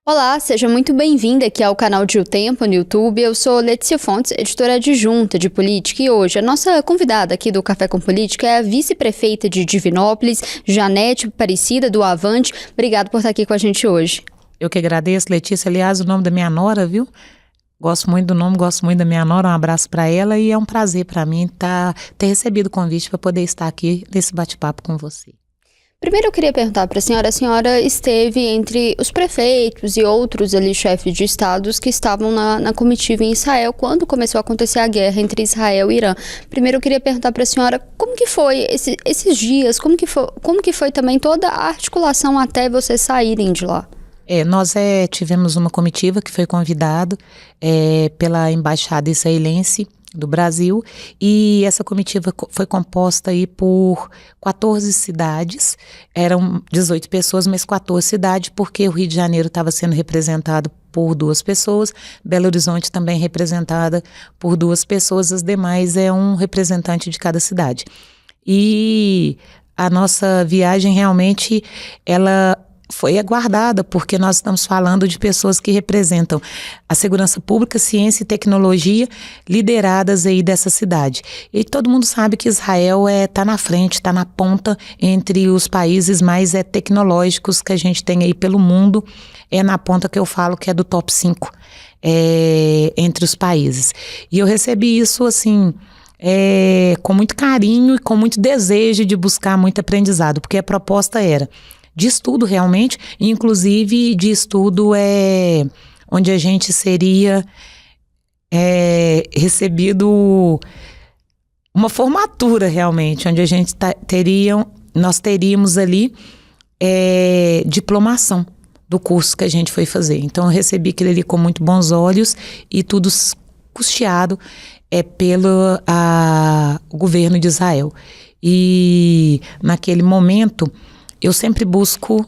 Olá, seja muito bem-vinda aqui ao canal de O Tempo no YouTube. Eu sou Letícia Fontes, editora adjunta de política, e hoje a nossa convidada aqui do Café com Política é a vice-prefeita de Divinópolis, Janete Aparecida, do Avante. Obrigada por estar aqui com a gente hoje. Eu que agradeço, Letícia. Aliás, o nome da minha nora, viu? Gosto muito do nome, gosto muito da minha nora. Um abraço para ela e é um prazer para mim ter recebido o convite para poder estar aqui nesse bate-papo com você. Primeiro eu queria perguntar para a senhora esteve entre os prefeitos e outros ali chefes de estados que estavam na comitiva em Israel quando começou a acontecer a guerra entre Israel e Irã. Primeiro eu queria perguntar para a senhora como que foi esses dias, como que foi também toda a articulação até vocês saírem de lá? Nós tivemos uma comitiva que foi convidado pela embaixada israelense do Brasil, e essa comitiva foi composta aí por 14 cidades, eram 18 pessoas, mas 14 cidades, porque o Rio de Janeiro estava sendo representado por 2 pessoas, Belo Horizonte também representada por 2 pessoas, as demais é um representante de cada cidade. E a nossa viagem realmente, ela foi aguardada, porque nós estamos falando de pessoas que representam a segurança pública, ciência e tecnologia, lideradas aí dessa cidade. E todo mundo sabe que Israel está na frente, está na ponta entre os países mais tecnológicos que a gente tem aí pelo mundo, na ponta que eu falo que é do top 5 entre os países. E eu recebi isso assim, com muito carinho e com muito desejo de buscar muito aprendizado, porque a proposta era de estudo realmente, inclusive de estudo onde a gente seria recebido uma formatura realmente, onde a gente nós teríamos ali diplomação do curso que a gente foi fazer. Então eu recebi aquilo ali com muito bons olhos e tudo custeado pelo governo de Israel. E naquele momento eu sempre busco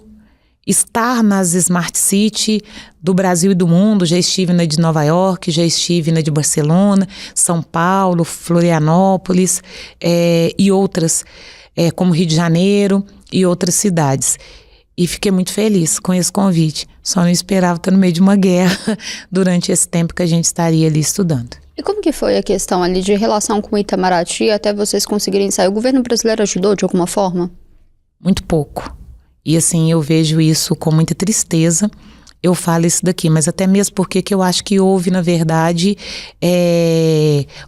estar nas Smart City do Brasil e do mundo. Já estive na de Nova York, já estive na de Barcelona, São Paulo, Florianópolis e outras, como Rio de Janeiro e outras cidades. E fiquei muito feliz com esse convite. Só não esperava estar no meio de uma guerra durante esse tempo que a gente estaria ali estudando. E como que foi a questão ali de relação com o Itamaraty até vocês conseguirem sair? O governo brasileiro ajudou de alguma forma? Muito pouco. E assim, eu vejo isso com muita tristeza. Eu falo isso daqui, mas até mesmo porque que eu acho que houve, na verdade,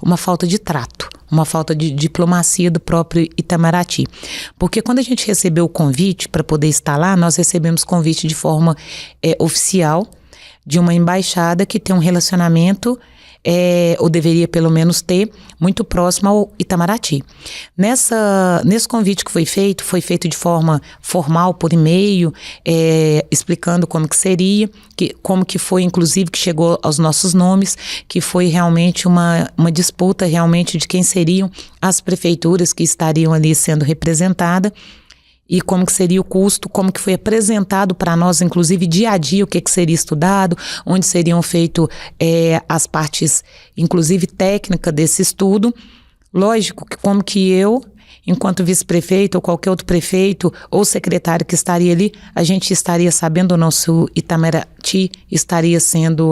uma falta de trato, uma falta de diplomacia do próprio Itamaraty. Porque quando a gente recebeu o convite para poder estar lá, nós recebemos convite de forma oficial de uma embaixada que tem um relacionamento, ou deveria pelo menos ter, muito próximo ao Itamaraty. Nesse convite que foi feito de forma formal, por e-mail, explicando como que seria, como que foi, inclusive, que chegou aos nossos nomes, que foi realmente uma disputa realmente de quem seriam as prefeituras que estariam ali sendo representadas, e como que seria o custo, como que foi apresentado para nós, inclusive dia a dia, o que seria estudado, onde seriam feitas as partes, inclusive técnica desse estudo. Lógico que como que eu, enquanto vice-prefeito ou qualquer outro prefeito ou secretário que estaria ali, a gente estaria sabendo ou não se o Itamaraty estaria sendo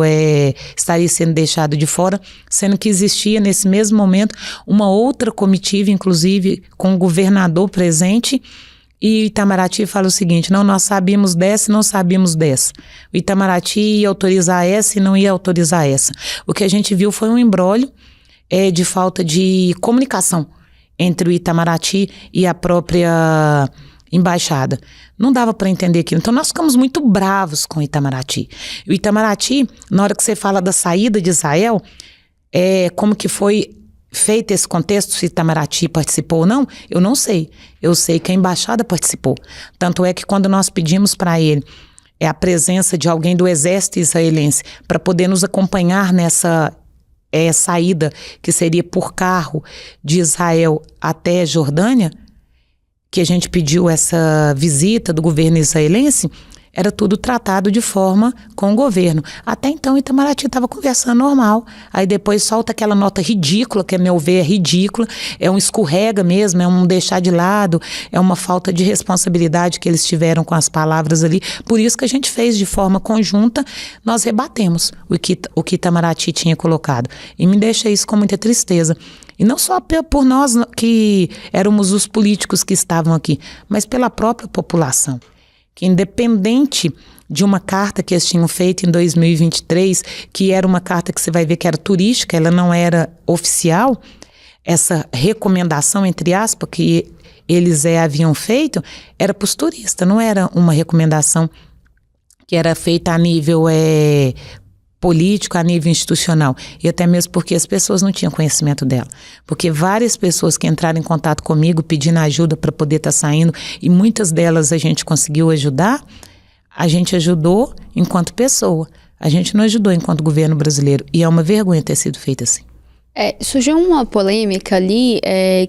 deixado de fora, sendo que existia nesse mesmo momento uma outra comitiva, inclusive com o governador presente. E o Itamaraty fala o seguinte: não, nós sabíamos dessa e não sabíamos dessa. O Itamaraty ia autorizar essa e não ia autorizar essa. O que a gente viu foi um imbróglio de falta de comunicação entre o Itamaraty e a própria embaixada. Não dava para entender aquilo. Então nós ficamos muito bravos com o Itamaraty. O Itamaraty, na hora que você fala da saída de Israel, como que foi feito esse contexto, se Itamaraty participou ou não, eu não sei. Eu sei que a embaixada participou. Tanto é que quando nós pedimos para ele a presença de alguém do exército israelense para poder nos acompanhar nessa saída, que seria por carro de Israel até Jordânia, que a gente pediu essa visita do governo israelense, era tudo tratado de forma com o governo. Até então, Itamaraty estava conversando normal. Aí depois solta aquela nota ridícula, que a meu ver é ridícula, é um escorrega mesmo, é um deixar de lado, é uma falta de responsabilidade que eles tiveram com as palavras ali. Por isso que a gente fez de forma conjunta, nós rebatemos o que Itamaraty tinha colocado. E me deixa isso com muita tristeza. E não só por nós que éramos os políticos que estavam aqui, mas pela própria população. Que independente de uma carta que eles tinham feito em 2023, que era uma carta que você vai ver que era turística, ela não era oficial, essa recomendação, entre aspas, que eles haviam feito, era para os turistas, não era uma recomendação que era feita a nível político, a nível institucional, e até mesmo porque as pessoas não tinham conhecimento dela, porque várias pessoas que entraram em contato comigo pedindo ajuda para poder estar saindo, e muitas delas a gente conseguiu ajudar, a gente ajudou enquanto pessoa, a gente não ajudou enquanto governo brasileiro, e é uma vergonha ter sido feito assim. Surgiu uma polêmica ali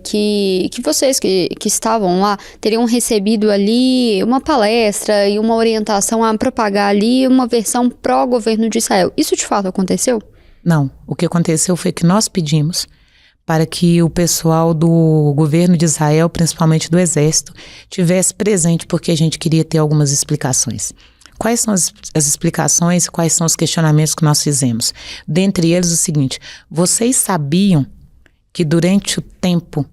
que vocês que estavam lá teriam recebido ali uma palestra e uma orientação a propagar ali uma versão pró-governo de Israel. Isso de fato aconteceu? Não. O que aconteceu foi que nós pedimos para que o pessoal do governo de Israel, principalmente do Exército, tivesse presente porque a gente queria ter algumas explicações. Quais são as explicações, quais são os questionamentos que nós fizemos? Dentre eles o seguinte, vocês sabiam que durante o tempo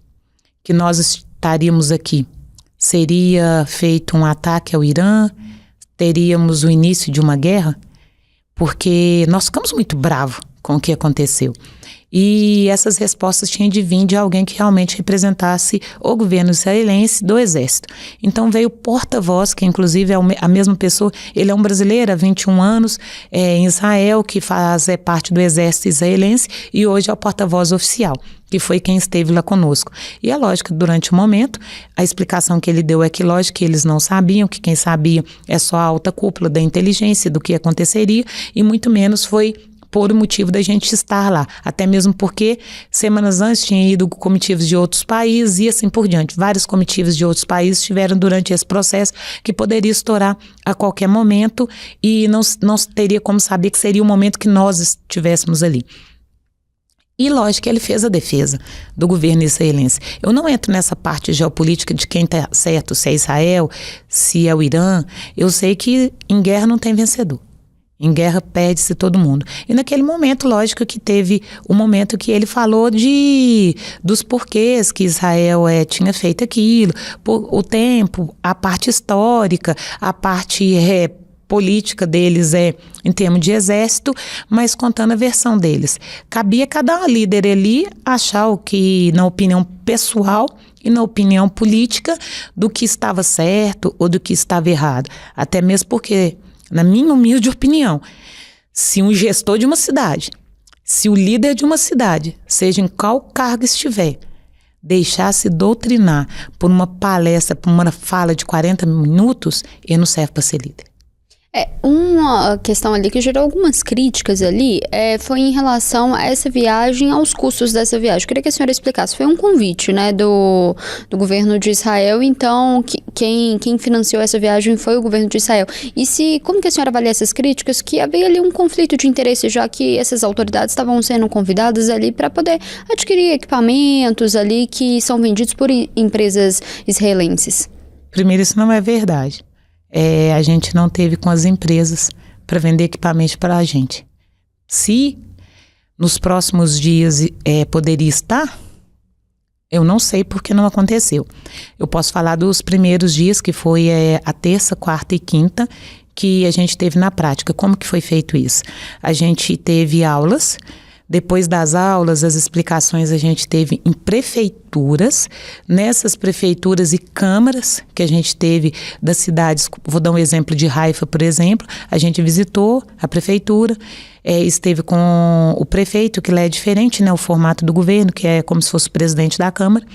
que nós estaríamos aqui, seria feito um ataque ao Irã, teríamos o início de uma guerra? Porque nós ficamos muito bravos com o que aconteceu. E essas respostas tinham de vir de alguém que realmente representasse o governo israelense do Exército. Então veio o porta-voz, que inclusive é a mesma pessoa, ele é um brasileiro há 21 anos, em Israel, que faz parte do Exército israelense, e hoje é o porta-voz oficial, que foi quem esteve lá conosco. E é lógico que durante o momento, a explicação que ele deu é que lógico que eles não sabiam, que quem sabia é só a alta cúpula da inteligência do que aconteceria, e muito menos foi por o motivo da gente estar lá, até mesmo porque semanas antes tinha ido comitivas de outros países e assim por diante. Vários comitivas de outros países estiveram durante esse processo que poderia estourar a qualquer momento e não teria como saber que seria o momento que nós estivéssemos ali. E lógico que ele fez a defesa do governo israelense. Eu não entro nessa parte geopolítica de quem está certo, se é Israel, se é o Irã. Eu sei que em guerra não tem vencedor. Em guerra perde-se todo mundo. E naquele momento, lógico que teve um momento que ele falou dos porquês que Israel tinha feito aquilo, o tempo, a parte histórica, a parte política deles em termos de exército, mas contando a versão deles. Cabia a cada líder ali achar o que, na opinião pessoal e na opinião política, do que estava certo ou do que estava errado. Até mesmo porque, na minha humilde opinião, se um gestor de uma cidade, se o líder de uma cidade, seja em qual cargo estiver, deixar-se doutrinar por uma palestra, por uma fala de 40 minutos, ele não serve para ser líder. Uma questão ali que gerou algumas críticas ali foi em relação a essa viagem, aos custos dessa viagem. Eu queria que a senhora explicasse. Foi um convite, né, do governo de Israel, então quem financiou essa viagem foi o governo de Israel. E como que a senhora avalia essas críticas? Que havia ali um conflito de interesse, já que essas autoridades estavam sendo convidadas ali para poder adquirir equipamentos ali que são vendidos por empresas israelenses. Primeiro, isso não é verdade. A gente não teve com as empresas para vender equipamento para a gente. Se nos próximos dias poderia estar, eu não sei porque não aconteceu. Eu posso falar dos primeiros dias, que foi a terça, quarta e quinta, que a gente teve na prática. Como que foi feito isso? A gente teve aulas. Depois das aulas, as explicações a gente teve em prefeituras. Nessas prefeituras e câmaras que a gente teve das cidades, vou dar um exemplo de Haifa, por exemplo, a gente visitou a prefeitura, esteve com o prefeito, que lá é diferente, né, o formato do governo, que é como se fosse o presidente da Câmara.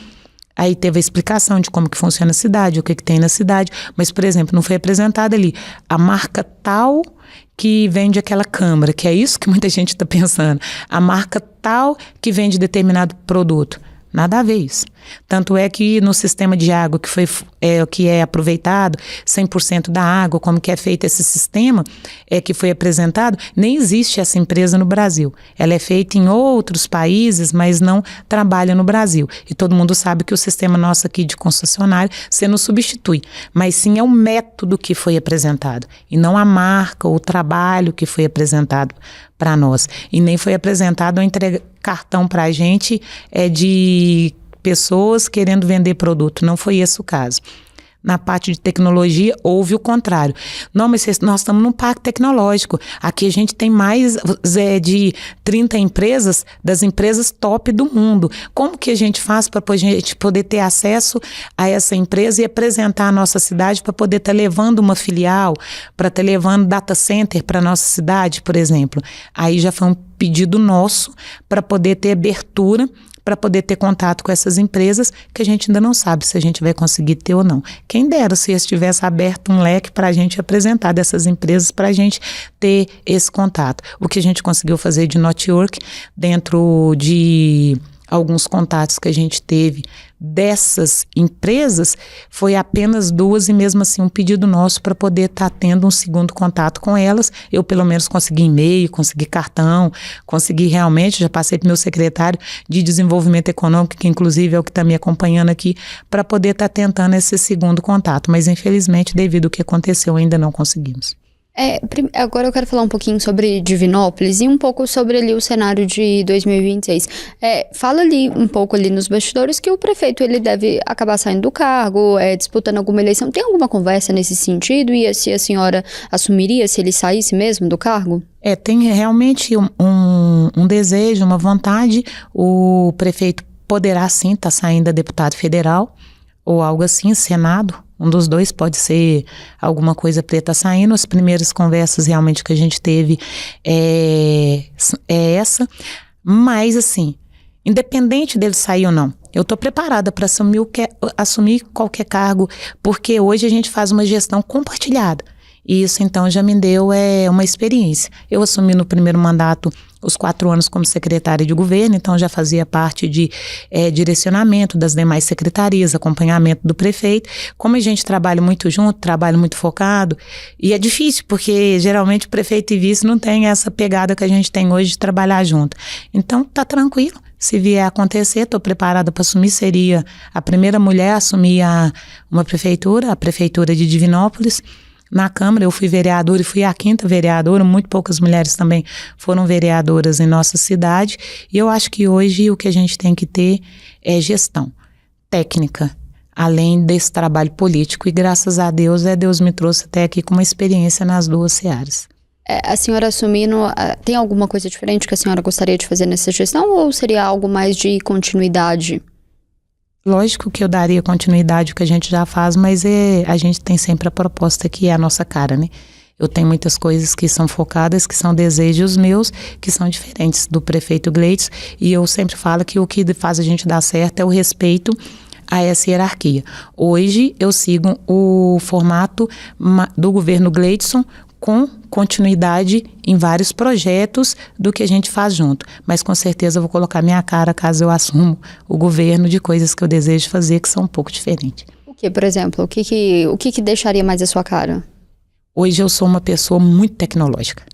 Aí teve a explicação de como que funciona a cidade, o que tem na cidade, mas, por exemplo, não foi apresentada ali a marca tal que vende aquela câmara, que é isso que muita gente está pensando. A marca tal que vende determinado produto. Nada a ver isso. Tanto é que no sistema de água que é aproveitado, 100% da água, como que é feito esse sistema que foi apresentado, nem existe essa empresa no Brasil. Ela é feita em outros países, mas não trabalha no Brasil. E todo mundo sabe que o sistema nosso aqui de concessionário, você não substitui, mas sim é o método que foi apresentado, e não a marca ou o trabalho que foi apresentado para nós. E nem foi apresentado ou entregar cartão para a gente de pessoas querendo vender produto. Não foi esse o caso. Na parte de tecnologia, houve o contrário. Não, mas nós estamos num parque tecnológico. Aqui a gente tem mais de 30 empresas, das empresas top do mundo. Como que a gente faz para a gente poder ter acesso a essa empresa e apresentar a nossa cidade para poder estar levando uma filial, para estar levando data center para a nossa cidade, por exemplo? Aí já foi um pedido nosso para poder ter abertura, para poder ter contato com essas empresas, que a gente ainda não sabe se a gente vai conseguir ter ou não. Quem dera se estivesse aberto um leque para a gente apresentar dessas empresas, para a gente ter esse contato. O que a gente conseguiu fazer de network, dentro de alguns contatos que a gente teve dessas empresas, foi apenas 2, e mesmo assim um pedido nosso para poder estar tendo um segundo contato com elas. Eu pelo menos consegui e-mail, consegui cartão, consegui realmente, já passei para o meu secretário de desenvolvimento econômico, que inclusive é o que está me acompanhando aqui, para poder estar tentando esse segundo contato, mas infelizmente devido ao que aconteceu ainda não conseguimos. Agora eu quero falar um pouquinho sobre Divinópolis e um pouco sobre ali o cenário de 2026. Fala ali um pouco ali nos bastidores que o prefeito ele deve acabar saindo do cargo, disputando alguma eleição. Tem alguma conversa nesse sentido? E se a senhora assumiria se ele saísse mesmo do cargo? Tem realmente um desejo, uma vontade. O prefeito poderá sim estar saindo a deputado federal ou algo assim, Senado. Um dos dois pode ser alguma coisa preta saindo. As primeiras conversas realmente que a gente teve é essa. Mas assim, independente dele sair ou não, eu estou preparada para assumir qualquer cargo, porque hoje a gente faz uma gestão compartilhada. E isso então já me deu uma experiência. Eu assumi no primeiro mandato os 4 anos como secretária de governo, então já fazia parte de direcionamento das demais secretarias, acompanhamento do prefeito. Como a gente trabalha muito junto, trabalha muito focado, e é difícil porque geralmente o prefeito e vice não tem essa pegada que a gente tem hoje de trabalhar junto. Então tá tranquilo. Se vier a acontecer, estou preparada para assumir, seria a primeira mulher a assumir uma prefeitura, a prefeitura de Divinópolis. Na Câmara eu fui vereadora e fui a 5ª vereadora, muito poucas mulheres também foram vereadoras em nossa cidade, e eu acho que hoje o que a gente tem que ter é gestão técnica, além desse trabalho político, e graças a Deus, Deus me trouxe até aqui com uma experiência nas 2 searas. A senhora assumindo, tem alguma coisa diferente que a senhora gostaria de fazer nessa gestão, ou seria algo mais de continuidade? Lógico que eu daria continuidade ao que a gente já faz, mas a gente tem sempre a proposta que é a nossa cara, né? Eu tenho muitas coisas que são focadas, que são desejos meus, que são diferentes do prefeito Gleidson, e eu sempre falo que o que faz a gente dar certo é o respeito a essa hierarquia. Hoje eu sigo o formato do governo Gleidson, com continuidade em vários projetos do que a gente faz junto. Mas com certeza eu vou colocar minha cara caso eu assumo o governo de coisas que eu desejo fazer que são um pouco diferentes. O que, por exemplo? O que deixaria mais a sua cara? Hoje eu sou uma pessoa muito tecnológica.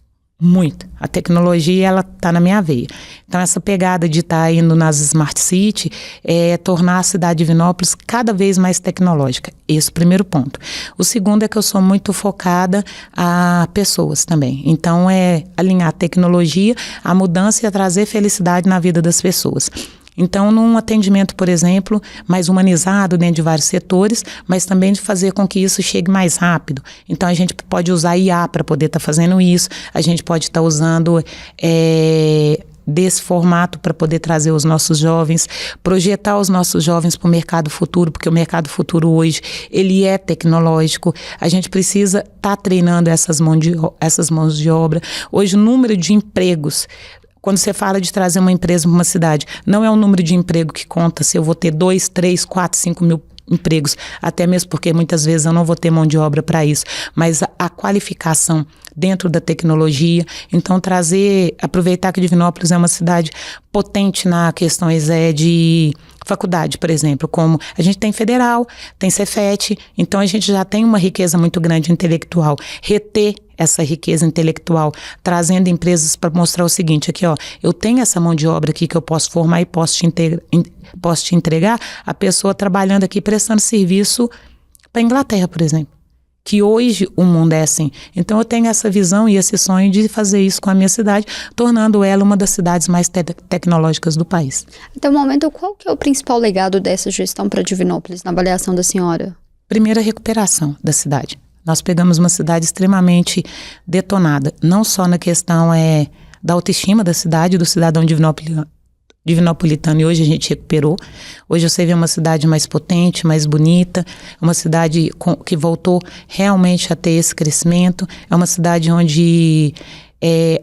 Muito. A tecnologia, ela tá na minha veia. Então, essa pegada de estar indo nas Smart City é tornar a cidade de Divinópolis cada vez mais tecnológica. Esse é o primeiro ponto. O segundo é que eu sou muito focada a pessoas também. Então, é alinhar a tecnologia, a mudança e a trazer felicidade na vida das pessoas. Então, num atendimento, por exemplo, mais humanizado dentro de vários setores, mas também de fazer com que isso chegue mais rápido. Então, a gente pode usar IA para poder estar fazendo isso, a gente pode estar usando desse formato para poder trazer os nossos jovens, projetar os nossos jovens para o mercado futuro, porque o mercado futuro hoje, ele é tecnológico, a gente precisa estar treinando essas mãos de obra. Hoje, o número de empregos, quando você fala de trazer uma empresa para uma cidade, não é o número de emprego que conta, se eu vou ter 2, 3, 4, 5 mil empregos, até mesmo porque muitas vezes eu não vou ter mão de obra para isso, mas a qualificação dentro da tecnologia. Então aproveitar que Divinópolis é uma cidade potente na questões de faculdade, por exemplo, como a gente tem federal, tem Cefet, então a gente já tem uma riqueza muito grande intelectual. Reter essa riqueza intelectual, trazendo empresas para mostrar o seguinte, aqui ó, eu tenho essa mão de obra aqui que eu posso formar e posso te entregar, a pessoa trabalhando aqui prestando serviço para a Inglaterra, por exemplo. Que hoje o mundo é assim. Então eu tenho essa visão e esse sonho de fazer isso com a minha cidade, tornando ela uma das cidades mais tecnológicas do país. Até o momento, qual que é o principal legado dessa gestão para Divinópolis, na avaliação da senhora? Primeiro, a recuperação da cidade. Nós pegamos uma cidade extremamente detonada, não só na questão da autoestima da cidade, do cidadão divinopolitano, e hoje a gente recuperou. Hoje você vê uma cidade mais potente, mais bonita, uma cidade que voltou realmente a ter esse crescimento, é uma cidade onde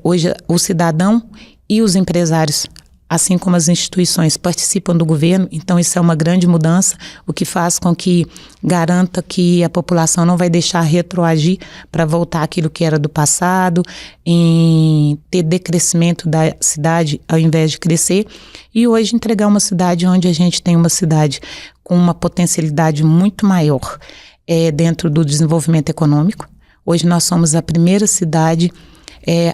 hoje o cidadão e os empresários, assim como as instituições, participam do governo, então isso é uma grande mudança, o que faz com que garanta que a população não vai deixar retroagir para voltar àquilo que era do passado, em ter decrescimento da cidade ao invés de crescer, e hoje entregar uma cidade onde a gente tem uma cidade com uma potencialidade muito maior dentro do desenvolvimento econômico. Hoje nós somos a primeira cidade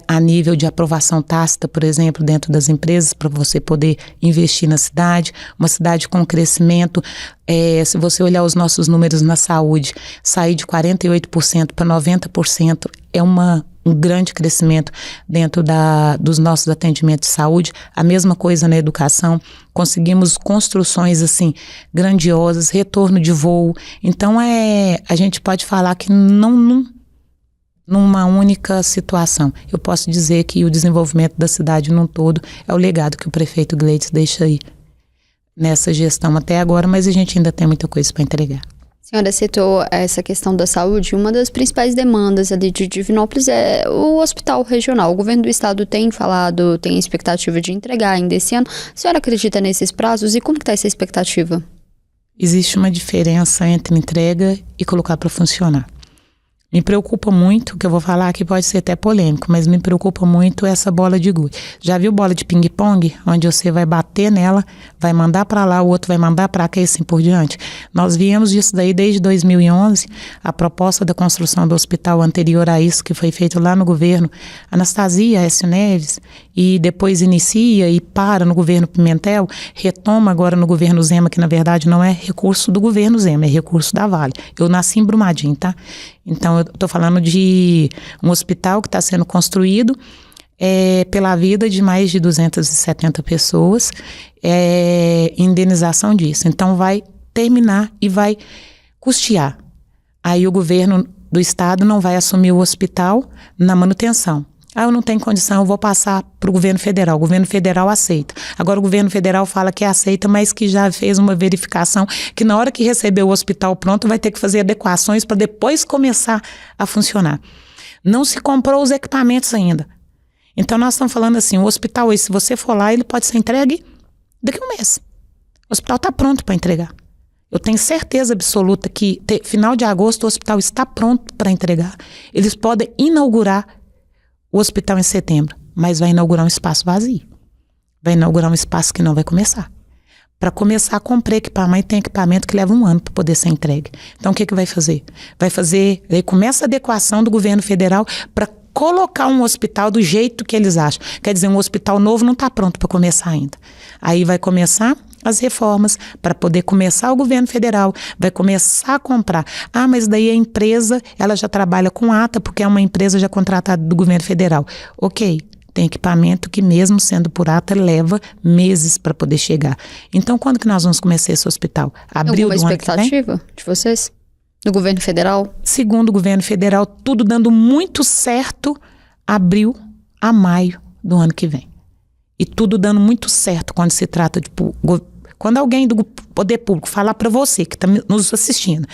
a nível de aprovação tácita, por exemplo, dentro das empresas, para você poder investir na cidade, uma cidade com crescimento. Se você olhar os nossos números na saúde, sair de 48% para 90% é um grande crescimento dentro dos nossos atendimentos de saúde. A mesma coisa na educação, conseguimos construções assim grandiosas, retorno de voo. Então a gente pode falar que numa única situação. Eu posso dizer que o desenvolvimento da cidade num todo é o legado que o prefeito Gleides deixa aí nessa gestão até agora, mas a gente ainda tem muita coisa para entregar. A senhora citou essa questão da saúde. Uma das principais demandas ali de Divinópolis é o hospital regional. O governo do estado tem expectativa de entregar ainda esse ano. A senhora acredita nesses prazos e como que está essa expectativa? Existe uma diferença entre entrega e colocar para funcionar. Me preocupa muito, o que eu vou falar aqui pode ser até polêmico, mas me preocupa muito essa bola de gude. Já viu bola de ping-pong? Onde você vai bater nela, vai mandar para lá, o outro vai mandar para cá e assim por diante. Nós viemos disso daí desde 2011, a proposta da construção do hospital anterior a isso, que foi feito lá no governo Anastasia Aécio Neves, e depois inicia e para no governo Pimentel, retoma agora no governo Zema, que na verdade não é recurso do governo Zema, é recurso da Vale. Eu nasci em Brumadinho, tá? Então eu estou falando de um hospital que está sendo construído pela vida de mais de 270 pessoas, indenização disso. Então vai terminar e vai custear. Aí o governo do estado não vai assumir o hospital na manutenção. Eu não tenho condição, eu vou passar para o governo federal. O governo federal aceita. Agora o governo federal fala que aceita, mas que já fez uma verificação que na hora que receber o hospital pronto vai ter que fazer adequações para depois começar a funcionar. Não se comprou os equipamentos ainda. Então nós estamos falando assim, o hospital hoje, se você for lá, ele pode ser entregue daqui a um mês. O hospital está pronto para entregar. Eu tenho certeza absoluta que final de agosto o hospital está pronto para entregar. Eles podem inaugurar o hospital em setembro, mas vai inaugurar um espaço vazio. Vai inaugurar um espaço que não vai começar. Para começar a comprar equipamento, tem equipamento que leva 1 ano para poder ser entregue. Então o que vai fazer? Aí começa a adequação do governo federal para colocar um hospital do jeito que eles acham. Quer dizer, um hospital novo não está pronto para começar ainda. Aí vai começar as reformas para poder começar o governo federal, vai começar a comprar. Mas daí a empresa, ela já trabalha com ata, porque é uma empresa já contratada do governo federal. Ok, tem equipamento que mesmo sendo por ata, leva meses para poder chegar. Então, quando que nós vamos começar esse hospital? Abril do ano que vem? Alguma expectativa de vocês? Do governo federal? Segundo o governo federal, tudo dando muito certo, abril a maio do ano que vem. E tudo dando muito certo quando se trata de... Quando alguém do poder público falar para você, que está nos assistindo,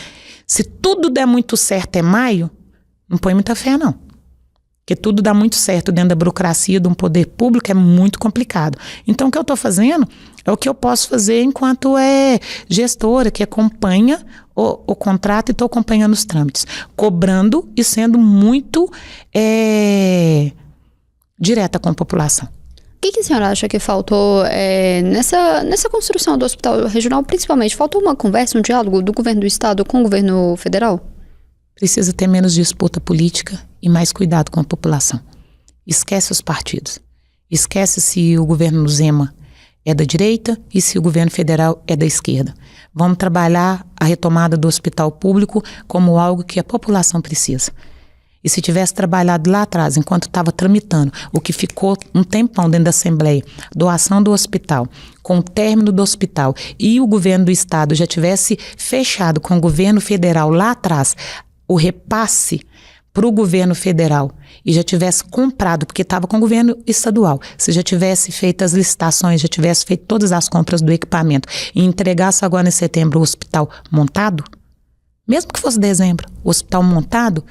se tudo der muito certo maio, não põe muita fé não. Porque tudo dá muito certo dentro da burocracia de um poder público é muito complicado. Então o que eu estou fazendo é o que eu posso fazer enquanto gestora, que acompanha o contrato e estou acompanhando os trâmites. Cobrando e sendo muito direta com a população. O que a senhora acha que faltou nessa construção do hospital regional, principalmente? Faltou uma conversa, um diálogo do governo do estado com o governo federal? Precisa ter menos disputa política e mais cuidado com a população. Esquece os partidos. Esquece se o governo Zema é da direita e se o governo federal é da esquerda. Vamos trabalhar a retomada do hospital público como algo que a população precisa. E se tivesse trabalhado lá atrás, enquanto estava tramitando, o que ficou um tempão dentro da Assembleia, doação do hospital, com o término do hospital, e o governo do estado já tivesse fechado com o governo federal lá atrás, o repasse para o governo federal e já tivesse comprado, porque estava com o governo estadual, se já tivesse feito as licitações, já tivesse feito todas as compras do equipamento e entregasse agora em setembro o hospital montado, mesmo que fosse dezembro, o hospital montado,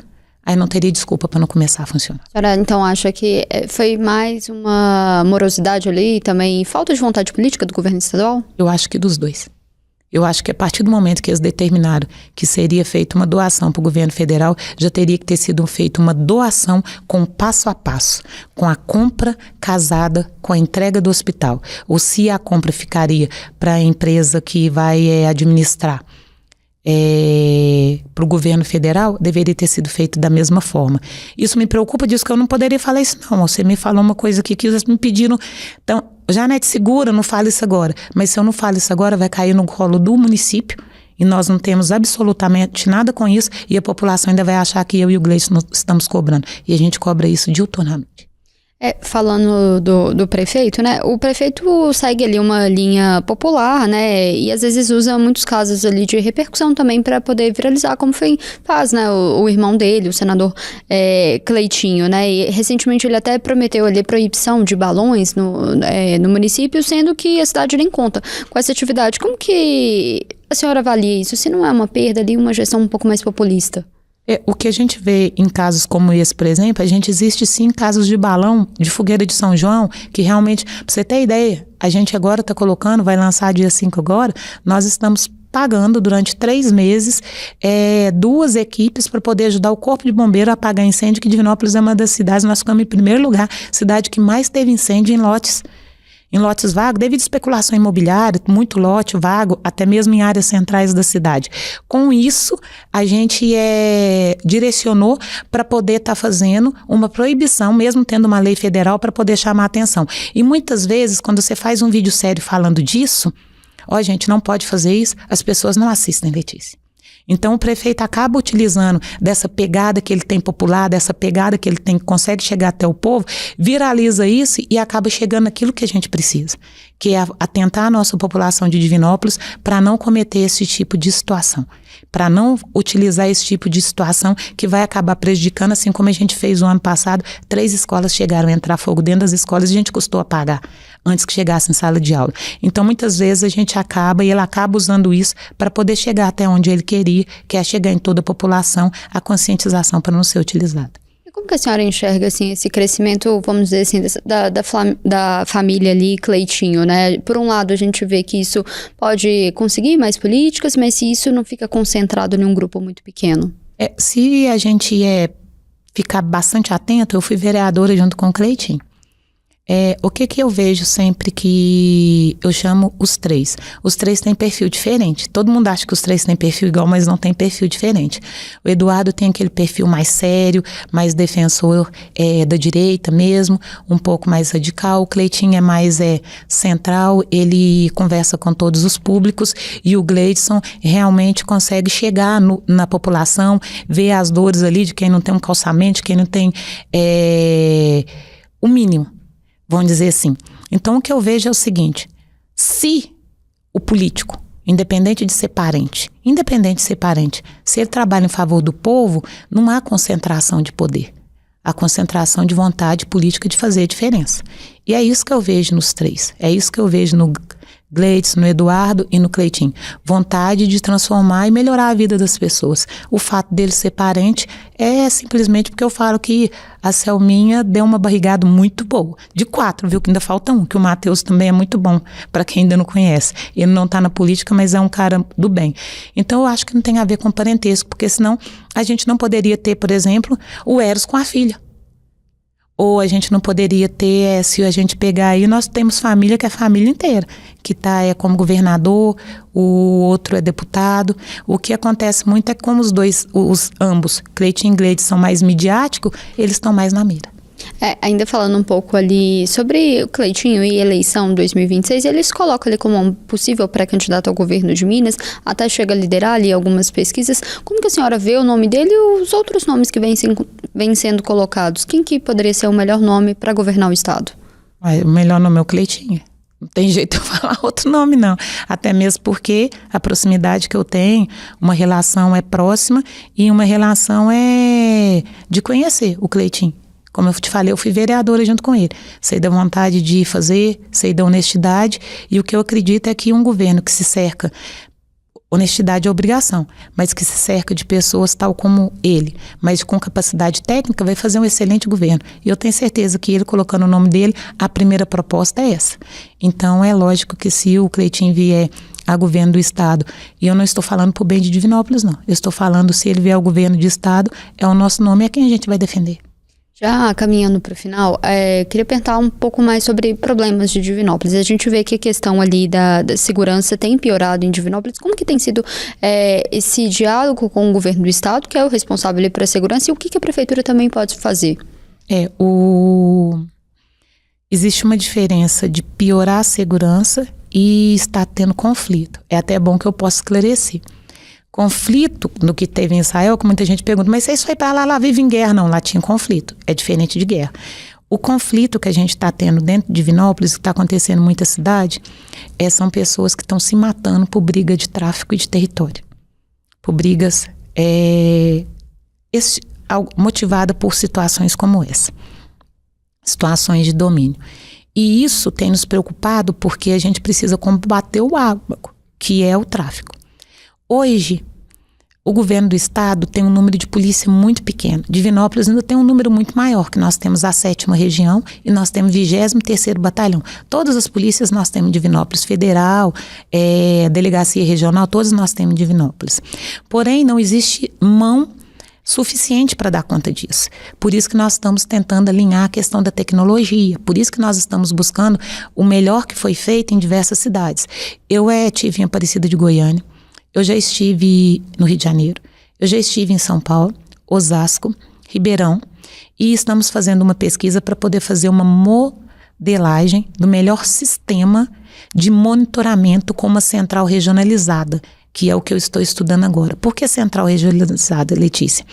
aí não teria desculpa para não começar a funcionar. A senhora então acha que foi mais uma morosidade ali e também falta de vontade política do governo estadual? Eu acho que dos dois. Eu acho que a partir do momento que eles determinaram que seria feita uma doação para o governo federal, já teria que ter sido feita uma doação com passo a passo, com a compra casada com a entrega do hospital. Ou se a compra ficaria para a empresa que vai administrar para o governo federal, deveria ter sido feito da mesma forma. Isso me preocupa, disso que eu não poderia falar isso não. Você me falou uma coisa aqui que vocês me pediram. Então, Janete, segura, não fale isso agora. Mas se eu não falo isso agora, vai cair no colo do município e nós não temos absolutamente nada com isso e a população ainda vai achar que eu e o Gleison estamos cobrando. E a gente cobra isso diuturnamente. Falando do prefeito, né? O prefeito segue ali uma linha popular, né? E às vezes usa muitos casos ali de repercussão também para poder viralizar, como faz, né? O irmão dele, o senador Cleitinho, né? E recentemente ele até prometeu ali proibição de balões no município, sendo que a cidade nem conta com essa atividade. Como que a senhora avalia isso? Se não é uma perda ali, uma gestão um pouco mais populista? O que a gente vê em casos como esse, por exemplo, existe sim casos de balão, de fogueira de São João, que realmente, para você ter ideia, a gente agora está colocando, vai lançar dia 5 agora, nós estamos pagando durante 3 meses 2 equipes para poder ajudar o Corpo de Bombeiro a apagar incêndio, que Divinópolis é uma das cidades, nós ficamos em primeiro lugar, cidade que mais teve incêndio em lotes vagos, devido à especulação imobiliária, muito lote vago, até mesmo em áreas centrais da cidade. Com isso, a gente direcionou para poder estar fazendo uma proibição, mesmo tendo uma lei federal, para poder chamar a atenção. E muitas vezes, quando você faz um vídeo sério falando disso, gente, não pode fazer isso, as pessoas não assistem, Letícia. Então o prefeito acaba utilizando dessa pegada que ele tem popular, dessa pegada que ele tem, que consegue chegar até o povo, viraliza isso e acaba chegando naquilo que a gente precisa, que é atentar a nossa população de Divinópolis para não cometer esse tipo de situação, para não utilizar esse tipo de situação que vai acabar prejudicando, assim como a gente fez o ano passado, 3 escolas chegaram a entrar fogo dentro das escolas e a gente custou a pagar antes que chegasse em sala de aula. Então muitas vezes a gente ele acaba usando isso para poder chegar até onde ele queria, que é chegar em toda a população, a conscientização para não ser utilizada. E como que a senhora enxerga assim, esse crescimento, vamos dizer assim, da família ali, Cleitinho, né? Por um lado a gente vê que isso pode conseguir mais políticas, mas se isso não fica concentrado em um grupo muito pequeno? Se a gente ficar bastante atento, eu fui vereadora junto com o Cleitinho. O que eu vejo sempre que eu chamo os 3? Os 3 têm perfil diferente. Todo mundo acha que os 3 têm perfil igual, mas não tem perfil diferente. O Eduardo tem aquele perfil mais sério, mais defensor da direita mesmo, um pouco mais radical. O Cleitinho é mais central, ele conversa com todos os públicos e o Gleison realmente consegue chegar na população, ver as dores ali de quem não tem um calçamento, de quem não tem o mínimo. Vamos dizer assim. Então o que eu vejo é o seguinte, se o político, independente de ser parente, se ele trabalha em favor do povo, não há concentração de poder. Há concentração de vontade política de fazer a diferença. E é isso que eu vejo nos 3. É isso que eu vejo no Gleison, no Eduardo e no Cleitinho. Vontade de transformar e melhorar a vida das pessoas. O fato dele ser parente é simplesmente porque eu falo que a Selminha deu uma barrigada muito boa. De 4, viu? Que ainda falta um, que o Matheus também é muito bom, para quem ainda não conhece. Ele não está na política, mas é um cara do bem. Então eu acho que não tem a ver com parentesco, porque senão a gente não poderia ter, por exemplo, o Eros com a filha. Ou a gente não poderia ter, se a gente pegar aí, nós temos família que é a família inteira, que é como governador, o outro é deputado. O que acontece muito é como ambos, Cleitinho e Gleide, são mais midiáticos, eles estão mais na mira. Ainda falando um pouco ali sobre o Cleitinho e eleição 2026, eles colocam ele como um possível pré-candidato ao governo de Minas, até chega a liderar ali algumas pesquisas. Como que a senhora vê o nome dele e os outros nomes que vêm sendo colocados? Quem que poderia ser o melhor nome para governar o estado? O melhor nome é o Cleitinho. Não tem jeito de eu falar outro nome, não. Até mesmo porque a proximidade que eu tenho, uma relação é próxima e uma relação é de conhecer o Cleitinho. Como eu te falei, eu fui vereadora junto com ele. Sei da vontade de fazer, sei da honestidade. E o que eu acredito é que um governo que se cerca, honestidade é obrigação, mas que se cerca de pessoas tal como ele, mas com capacidade técnica, vai fazer um excelente governo. E eu tenho certeza que ele, colocando o nome dele, a primeira proposta é essa. Então é lógico que se o Cleitinho vier a governo do estado, e eu não estou falando por bem de Divinópolis, não. Eu estou falando, se ele vier ao governo de estado, é o nosso nome, é quem a gente vai defender. Já caminhando para o final, queria perguntar um pouco mais sobre problemas de Divinópolis. A gente vê que a questão ali da segurança tem piorado em Divinópolis. Como que tem sido esse diálogo com o governo do estado, que é o responsável ali pela segurança, e o que a prefeitura também pode fazer? Existe uma diferença de piorar a segurança e estar tendo conflito. É até bom que eu possa esclarecer. Conflito no que teve em Israel, que muita gente pergunta, mas isso foi para lá vive em guerra. Não, lá tinha conflito, é diferente de guerra. O conflito que a gente está tendo dentro de Divinópolis, que está acontecendo em muita cidade, são pessoas que estão se matando por briga de tráfico e de território. Por brigas motivadas por situações como essa. Situações de domínio. E isso tem nos preocupado porque a gente precisa combater o água, que é o tráfico. Hoje, o governo do estado tem um número de polícia muito pequeno. Divinópolis ainda tem um número muito maior, que nós temos a 7ª região e nós temos o 23º batalhão. Todas as polícias nós temos em Divinópolis, federal, delegacia regional, todas nós temos em Divinópolis. Porém, não existe mão suficiente para dar conta disso. Por isso que nós estamos tentando alinhar a questão da tecnologia, por isso que nós estamos buscando o melhor que foi feito em diversas cidades. Eu estive em Aparecida de Goiânia, eu já estive no Rio de Janeiro, eu já estive em São Paulo, Osasco, Ribeirão, e estamos fazendo uma pesquisa para poder fazer uma modelagem do melhor sistema de monitoramento com uma central regionalizada, que é o que eu estou estudando agora. Por que central regionalizada, Letícia?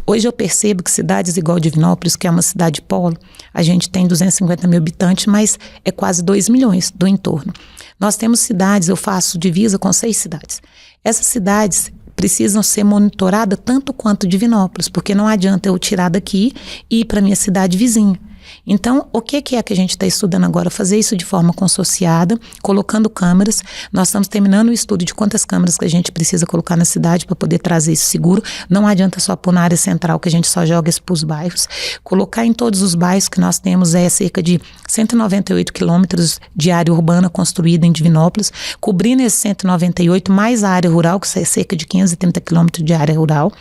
Hoje eu percebo que cidades igual Divinópolis, que é uma cidade polo, a gente tem 250 mil habitantes, mas é quase 2 milhões do entorno. Nós temos cidades, eu faço divisa com 6 cidades. Essas cidades precisam ser monitoradas tanto quanto Divinópolis, porque não adianta eu tirar daqui e ir para a minha cidade vizinha. Então, o que é que a gente está estudando agora? Fazer isso de forma consorciada, colocando câmeras. Nós estamos terminando o estudo de quantas câmeras que a gente precisa colocar na cidade para poder trazer isso seguro. Não adianta só pôr na área central, que a gente só joga isso para os bairros. Colocar em todos os bairros que nós temos cerca de 198 quilômetros de área urbana construída em Divinópolis, cobrindo esses 198, mais a área rural, que é cerca de 530 quilômetros de área rural,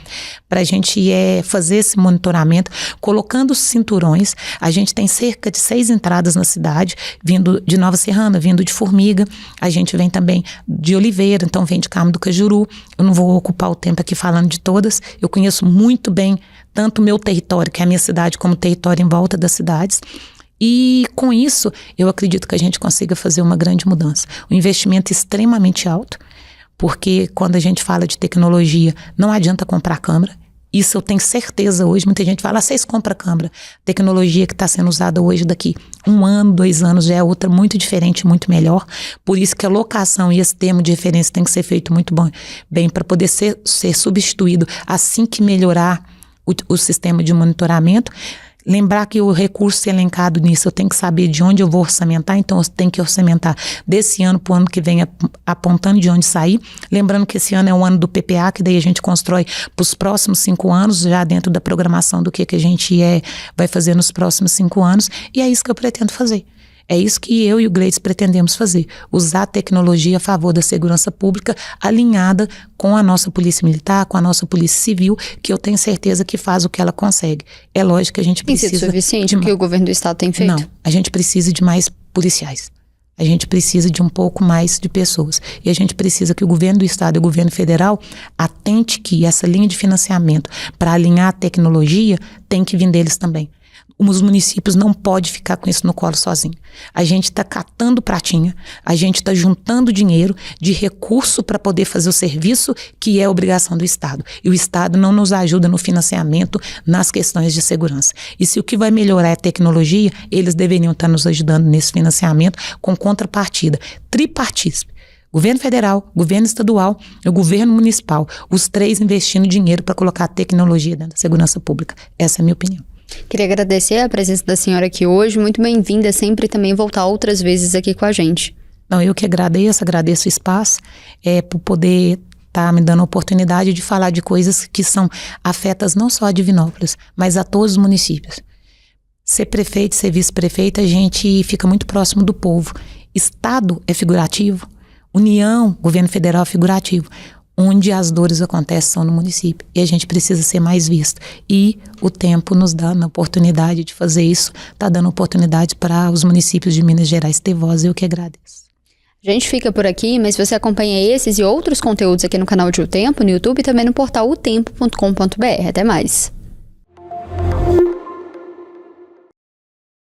para a gente fazer esse monitoramento, colocando os cinturões. A gente tem cerca de 6 entradas na cidade, vindo de Nova Serrana, vindo de Formiga. A gente vem também de Oliveira, então vem de Carmo do Cajuru. Eu não vou ocupar o tempo aqui falando de todas. Eu conheço muito bem tanto o meu território, que é a minha cidade, como o território em volta das cidades. E com isso, eu acredito que a gente consiga fazer uma grande mudança. O investimento é extremamente alto, porque quando a gente fala de tecnologia, não adianta comprar câmera. Isso eu tenho certeza hoje. Muita gente fala, vocês compram câmera. Tecnologia que está sendo usada hoje, daqui 1 ano, 2 anos, já é outra muito diferente, muito melhor. Por isso que a locação e esse termo de referência tem que ser feito muito bem para poder ser substituído assim que melhorar o sistema de monitoramento. Lembrar que o recurso elencado nisso, eu tenho que saber de onde eu vou orçamentar, então eu tenho que orçamentar desse ano para o ano que vem, apontando de onde sair. Lembrando que esse ano é o ano do PPA, que daí a gente constrói para os próximos 5 anos, já dentro da programação do que a gente vai fazer nos próximos 5 anos, e é isso que eu pretendo fazer. É isso que eu e o Gleides pretendemos fazer, usar a tecnologia a favor da segurança pública, alinhada com a nossa polícia militar, com a nossa polícia civil, que eu tenho certeza que faz o que ela consegue. É lógico que a gente precisa... Tem sido suficiente o que o governo do estado tem feito? Não, a gente precisa de mais policiais. A gente precisa de um pouco mais de pessoas. E a gente precisa que o governo do estado e o governo federal atente que essa linha de financiamento para alinhar a tecnologia tem que vir deles também. Os municípios não podem ficar com isso no colo sozinho. A gente está catando pratinha, a gente está juntando dinheiro de recurso para poder fazer o serviço que é obrigação do Estado. E o Estado não nos ajuda no financiamento, nas questões de segurança. E se o que vai melhorar é a tecnologia, eles deveriam estar nos ajudando nesse financiamento com contrapartida tripartite. Governo federal, governo estadual e o governo municipal. Os três investindo dinheiro para colocar a tecnologia dentro da segurança pública. Essa é a minha opinião. Queria agradecer a presença da senhora aqui hoje, muito bem-vinda, sempre também voltar outras vezes aqui com a gente. Não, eu que agradeço o espaço, por poder estar me dando a oportunidade de falar de coisas que são afetas não só a Divinópolis, mas a todos os municípios. Ser prefeito, ser vice-prefeito, a gente fica muito próximo do povo. Estado é figurativo, União, governo federal é figurativo. Onde as dores acontecem são no município. E a gente precisa ser mais visto. E o tempo nos dá a oportunidade de fazer isso. Está dando oportunidade para os municípios de Minas Gerais ter voz. Eu que agradeço. A gente fica por aqui, mas você acompanha esses e outros conteúdos aqui no canal de O Tempo, no YouTube e também no portal otempo.com.br. Até mais.